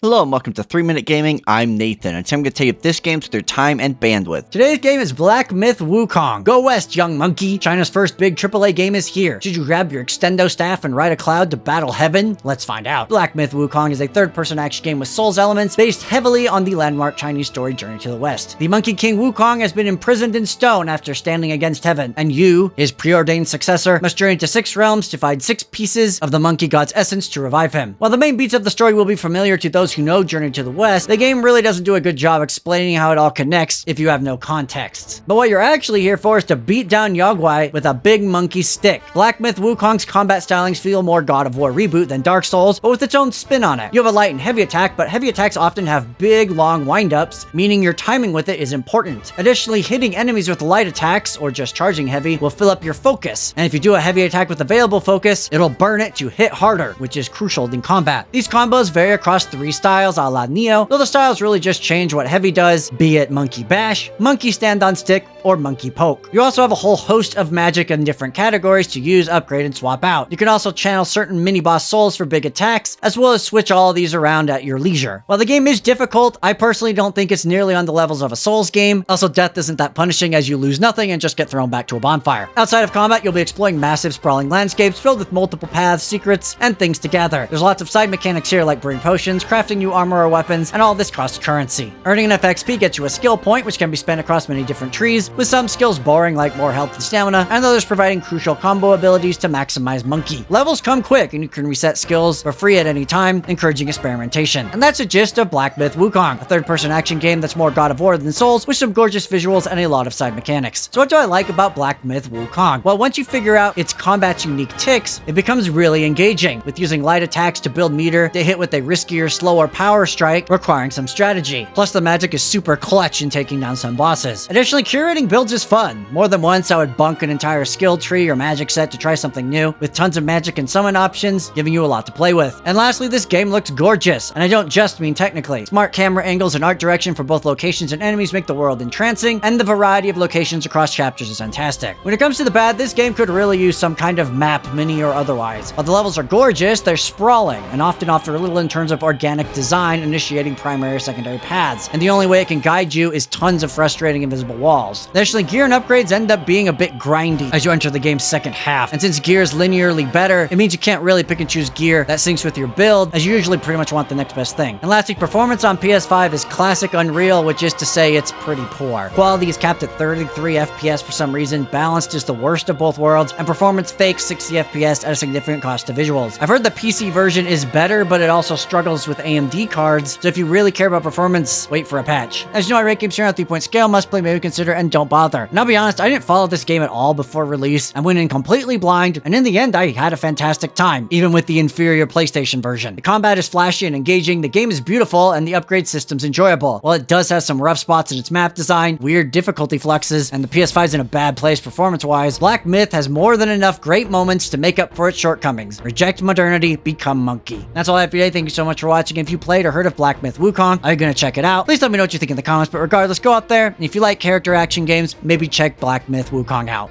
Hello and welcome to 3 Minute Gaming. I'm Nathan, and today I'm going to tell you if this game's worth your time and bandwidth. Today's game is Black Myth Wukong. Go west, young monkey. China's first big AAA game is here. Should you grab your extendo staff and ride a cloud to battle heaven? Let's find out. Black Myth Wukong is a third-person action game with Souls elements based heavily on the landmark Chinese story Journey to the West. The Monkey King Wukong has been imprisoned in stone after standing against heaven, and you, his preordained successor, must journey to 6 realms to find 6 pieces of the monkey god's essence to revive him. While the main beats of the story will be familiar to those who know Journey to the West, the game really doesn't do a good job explaining how it all connects if you have no context. But what you're actually here for is to beat down Yogwai with a big monkey stick. Black Myth Wukong's combat stylings feel more God of War reboot than Dark Souls, but with its own spin on it. You have a light and heavy attack, but heavy attacks often have big, long wind-ups, meaning your timing with it is important. Additionally, hitting enemies with light attacks, or just charging heavy, will fill up your focus. And if you do a heavy attack with available focus, it'll burn it to hit harder, which is crucial in combat. These combos vary across 3 styles a la Neo, though the styles really just change what heavy does, be it monkey bash, monkey stand on stick, or monkey poke. You also have a whole host of magic in different categories to use, upgrade, and swap out. You can also channel certain mini-boss souls for big attacks, as well as switch all of these around at your leisure. While the game is difficult, I personally don't think it's nearly on the levels of a Souls game. Also, death isn't that punishing as you lose nothing and just get thrown back to a bonfire. Outside of combat, you'll be exploring massive sprawling landscapes filled with multiple paths, secrets, and things to gather. There's lots of side mechanics here like brewing potions, crafting new armor or weapons, and all this costs currency. Earning enough XP gets you a skill point, which can be spent across many different trees, with some skills boring like more health and stamina, and others providing crucial combo abilities to maximize monkey. Levels come quick, and you can reset skills for free at any time, encouraging experimentation. And that's the gist of Black Myth Wukong, a third-person action game that's more God of War than Souls, with some gorgeous visuals and a lot of side mechanics. So what do I like about Black Myth Wukong? Well, once you figure out its combat's unique ticks, it becomes really engaging, with using light attacks to build meter to hit with a riskier, slower power strike, requiring some strategy. Plus, the magic is super clutch in taking down some bosses. Additionally, curating builds is fun. More than once, I would bunk an entire skill tree or magic set to try something new, with tons of magic and summon options, giving you a lot to play with. And lastly, this game looks gorgeous, and I don't just mean technically. Smart camera angles and art direction for both locations and enemies make the world entrancing, and the variety of locations across chapters is fantastic. When it comes to the bad, this game could really use some kind of map, mini or otherwise. While the levels are gorgeous, they're sprawling, and often offer little in terms of organic design, initiating primary or secondary paths, and the only way it can guide you is tons of frustrating invisible walls. Additionally, gear and upgrades end up being a bit grindy as you enter the game's second half, and since gear is linearly better, it means you can't really pick and choose gear that syncs with your build, as you usually pretty much want the next best thing. And lastly, performance on PS5 is classic Unreal, which is to say it's pretty poor. Quality is capped at 33 FPS for some reason, balanced is the worst of both worlds, and performance fakes 60 FPS at a significant cost to visuals. I've heard the PC version is better, but it also struggles with AMD cards, so if you really care about performance, wait for a patch. As you know, I rate games here on a 3-point scale, must play, maybe consider, and don't bother. And I'll be honest, I didn't follow this game at all before release. I went in completely blind, and in the end, I had a fantastic time, even with the inferior PlayStation version. The combat is flashy and engaging, the game is beautiful, and the upgrade system's enjoyable. While it does have some rough spots in its map design, weird difficulty fluxes, and the PS5's in a bad place performance-wise, Black Myth has more than enough great moments to make up for its shortcomings. Reject modernity, become monkey. That's all I have for today. Thank you so much for watching. If you played or heard of Black Myth Wukong, are you gonna check it out? Please let me know what you think in the comments, but regardless, go out there, and if you like character action games, maybe check Black Myth Wukong out.